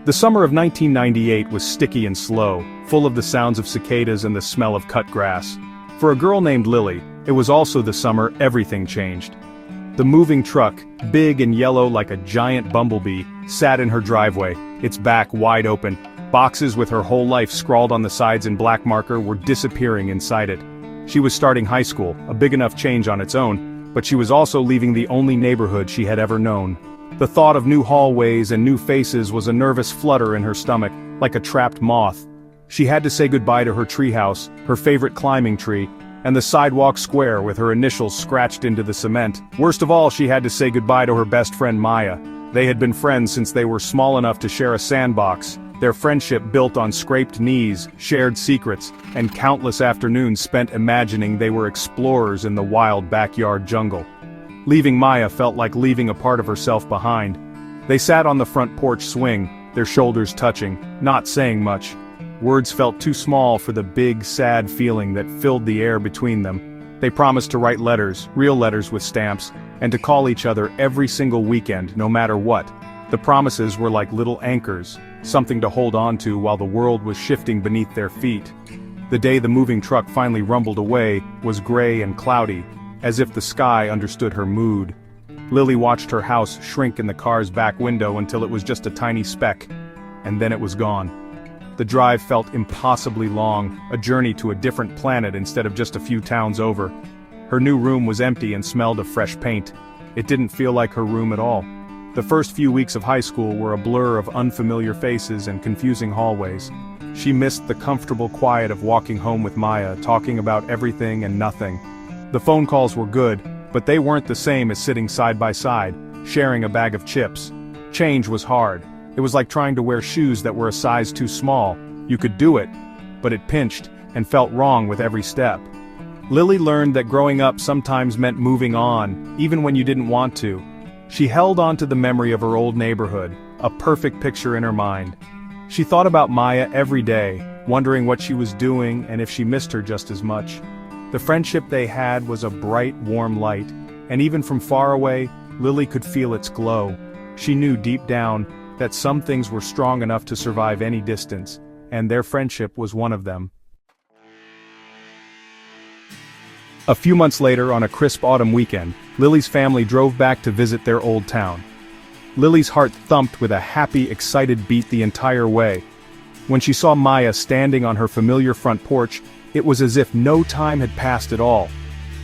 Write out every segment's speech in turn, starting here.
The summer of 1998 was sticky and slow, full of the sounds of cicadas and the smell of cut grass. For a girl named Lily, it was also the summer everything changed. The moving truck, big and yellow like a giant bumblebee, sat in her driveway, its back wide open. Boxes with her whole life scrawled on the sides in black marker were disappearing inside it. She was starting high school, a big enough change on its own, but she was also leaving the only neighborhood she had ever known. The thought of new hallways and new faces was a nervous flutter in her stomach, like a trapped moth. She had to say goodbye to her treehouse, her favorite climbing tree, and the sidewalk square with her initials scratched into the cement. Worst of all, she had to say goodbye to her best friend Maya. They had been friends since they were small enough to share a sandbox, their friendship built on scraped knees, shared secrets, and countless afternoons spent imagining they were explorers in the wild backyard jungle. Leaving Maya felt like leaving a part of herself behind. They sat on the front porch swing, their shoulders touching, not saying much. Words felt too small for the big, sad feeling that filled the air between them. They promised to write letters, real letters with stamps, and to call each other every single weekend, no matter what. The promises were like little anchors, something to hold on to while the world was shifting beneath their feet. The day the moving truck finally rumbled away was gray and cloudy, as if the sky understood her mood. Lily watched her house shrink in the car's back window until it was just a tiny speck, and then it was gone. The drive felt impossibly long, a journey to a different planet instead of just a few towns over. Her new room was empty and smelled of fresh paint. It didn't feel like her room at all. The first few weeks of high school were a blur of unfamiliar faces and confusing hallways. She missed the comfortable quiet of walking home with Maya, talking about everything and nothing. The phone calls were good, but they weren't the same as sitting side by side, sharing a bag of chips. Change was hard. It was like trying to wear shoes that were a size too small. You could do it, but it pinched and felt wrong with every step. Lily learned that growing up sometimes meant moving on, even when you didn't want to. She held on to the memory of her old neighborhood, a perfect picture in her mind. She thought about Maya every day, wondering what she was doing and if she missed her just as much. The friendship they had was a bright, warm light, and even from far away, Lily could feel its glow. She knew deep down that some things were strong enough to survive any distance, and their friendship was one of them. A few months later, on a crisp autumn weekend, Lily's family drove back to visit their old town. Lily's heart thumped with a happy, excited beat the entire way. When she saw Maya standing on her familiar front porch, it was as if no time had passed at all.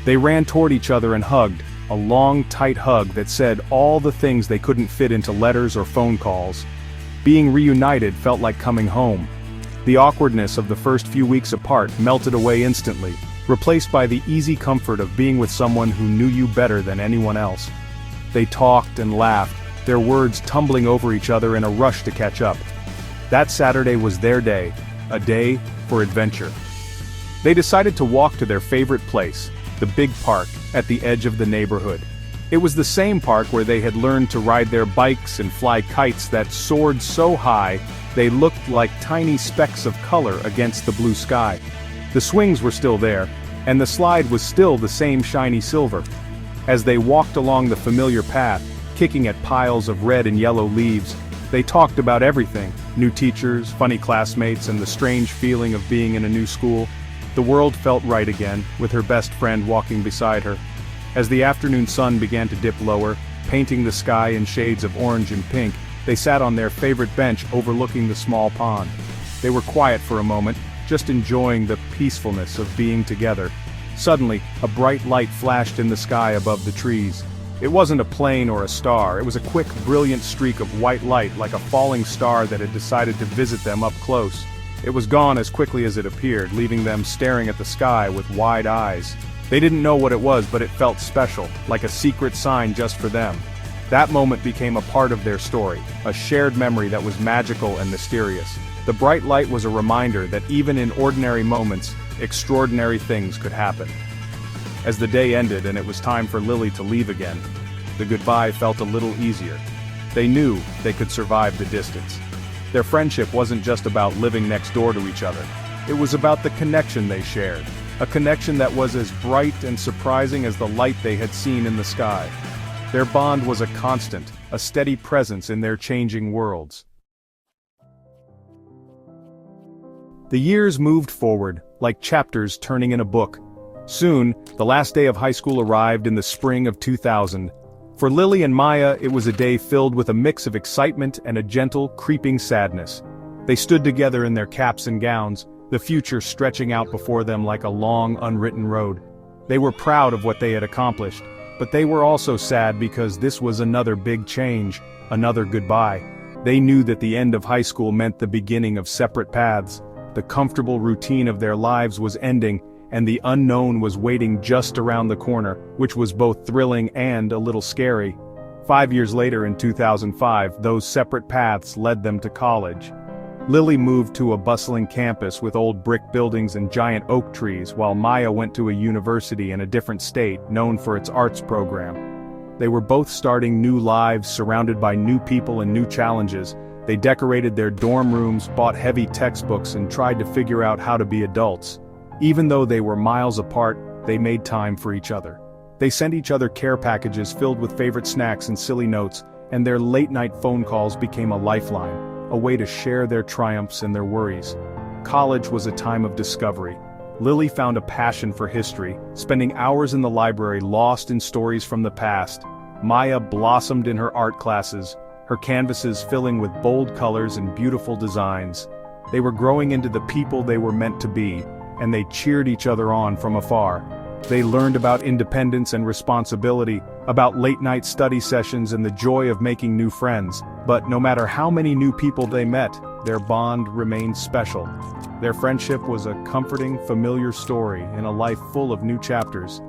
They ran toward each other and hugged, a long, tight hug that said all the things they couldn't fit into letters or phone calls. Being reunited felt like coming home. The awkwardness of the first few weeks apart melted away instantly, replaced by the easy comfort of being with someone who knew you better than anyone else. They talked and laughed, their words tumbling over each other in a rush to catch up. That Saturday was their day, a day for adventure. They decided to walk to their favorite place, the big park, at the edge of the neighborhood. It was the same park where they had learned to ride their bikes and fly kites that soared so high they looked like tiny specks of color against the blue sky. The swings were still there, and the slide was still the same shiny silver. As they walked along the familiar path, kicking at piles of red and yellow leaves, they talked about everything: new teachers, funny classmates, and the strange feeling of being in a new school. The world felt right again, with her best friend walking beside her. As the afternoon sun began to dip lower, painting the sky in shades of orange and pink, they sat on their favorite bench overlooking the small pond. They were quiet for a moment, just enjoying the peacefulness of being together. Suddenly, a bright light flashed in the sky above the trees. It wasn't a plane or a star, it was a quick, brilliant streak of white light like a falling star that had decided to visit them up close. It was gone as quickly as it appeared, leaving them staring at the sky with wide eyes. They didn't know what it was, but it felt special, like a secret sign just for them. That moment became a part of their story, a shared memory that was magical and mysterious. The bright light was a reminder that even in ordinary moments, extraordinary things could happen. As the day ended and it was time for Lily to leave again, the goodbye felt a little easier. They knew they could survive the distance. Their friendship wasn't just about living next door to each other. It was about the connection they shared, a connection that was as bright and surprising as the light they had seen in the sky. Their bond was a constant, a steady presence in their changing worlds. The years moved forward, like chapters turning in a book. Soon, the last day of high school arrived in the spring of 2000. For Lily and Maya, it was a day filled with a mix of excitement and a gentle, creeping sadness. They stood together in their caps and gowns, the future stretching out before them like a long, unwritten road. They were proud of what they had accomplished, but they were also sad because this was another big change, another goodbye. They knew that the end of high school meant the beginning of separate paths. The comfortable routine of their lives was ending, and the unknown was waiting just around the corner, which was both thrilling and a little scary. 5 years later in 2005, those separate paths led them to college. Lily moved to a bustling campus with old brick buildings and giant oak trees, while Maya went to a university in a different state known for its arts program. They were both starting new lives surrounded by new people and new challenges. They decorated their dorm rooms, bought heavy textbooks, and tried to figure out how to be adults. Even though they were miles apart, they made time for each other. They sent each other care packages filled with favorite snacks and silly notes, and their late-night phone calls became a lifeline, a way to share their triumphs and their worries. College was a time of discovery. Lily found a passion for history, spending hours in the library lost in stories from the past. Maya blossomed in her art classes, her canvases filling with bold colors and beautiful designs. They were growing into the people they were meant to be, and they cheered each other on from afar. They learned about independence and responsibility, about late-night study sessions and the joy of making new friends. But no matter how many new people they met, their bond remained special. Their friendship was a comforting, familiar story in a life full of new chapters.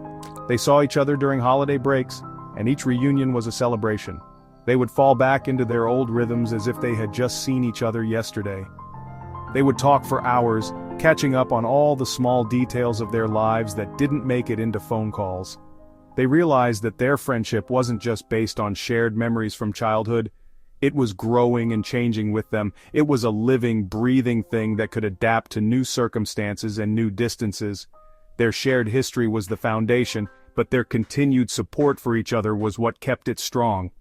They saw each other during holiday breaks, and each reunion was a celebration. They would fall back into their old rhythms as if they had just seen each other yesterday. They would talk for hours, catching up on all the small details of their lives that didn't make it into phone calls. They realized that their friendship wasn't just based on shared memories from childhood. It was growing and changing with them. It was a living, breathing thing that could adapt to new circumstances and new distances. Their shared history was the foundation, but their continued support for each other was what kept it strong.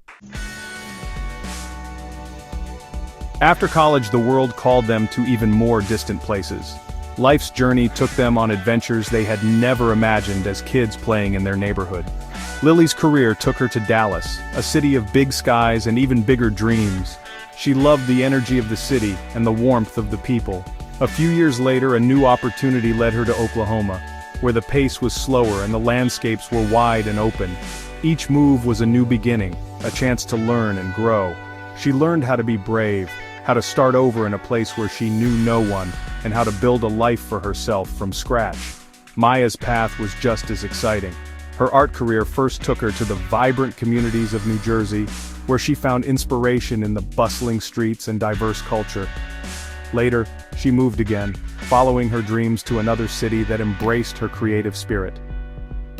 After college, the world called them to even more distant places. Life's journey took them on adventures they had never imagined as kids playing in their neighborhood. Lily's career took her to Dallas, a city of big skies and even bigger dreams. She loved the energy of the city and the warmth of the people. A few years later, a new opportunity led her to Oklahoma, where the pace was slower and the landscapes were wide and open. Each move was a new beginning, a chance to learn and grow. She learned how to be brave, how to start over in a place where she knew no one, and how to build a life for herself from scratch. Maya's path was just as exciting. Her art career first took her to the vibrant communities of New Jersey, where she found inspiration in the bustling streets and diverse culture. Later, she moved again, following her dreams to another city that embraced her creative spirit.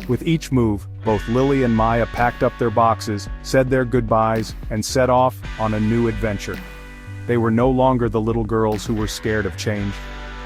With each move, both Lily and Maya packed up their boxes, said their goodbyes, and set off on a new adventure. They were no longer the little girls who were scared of change.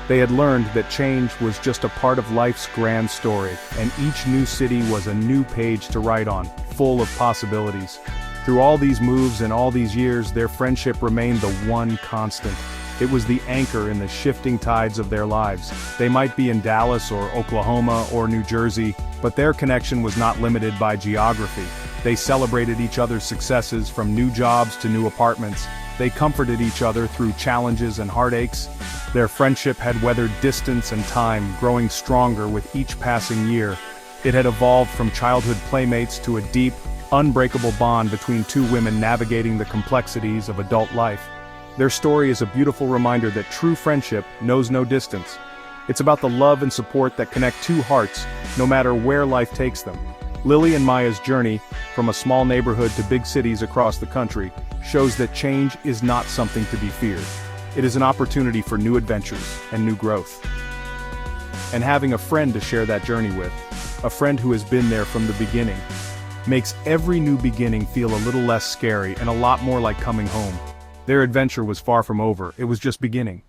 They had learned that change was just a part of life's grand story, and each new city was a new page to write on, full of possibilities. Through all these moves and all these years, their friendship remained the one constant. It was the anchor in the shifting tides of their lives. They might be in Dallas or Oklahoma or New Jersey, but their connection was not limited by geography. They celebrated each other's successes, from new jobs to new apartments. They comforted each other through challenges and heartaches. Their friendship had weathered distance and time, growing stronger with each passing year. It had evolved from childhood playmates to a deep, unbreakable bond between two women navigating the complexities of adult life. Their story is a beautiful reminder that true friendship knows no distance. It's about the love and support that connect two hearts, no matter where life takes them. Lily and Maya's journey, from a small neighborhood to big cities across the country, shows that change is not something to be feared. It is an opportunity for new adventures and new growth. And having a friend to share that journey with, a friend who has been there from the beginning, makes every new beginning feel a little less scary and a lot more like coming home. Their adventure was far from over, it was just beginning.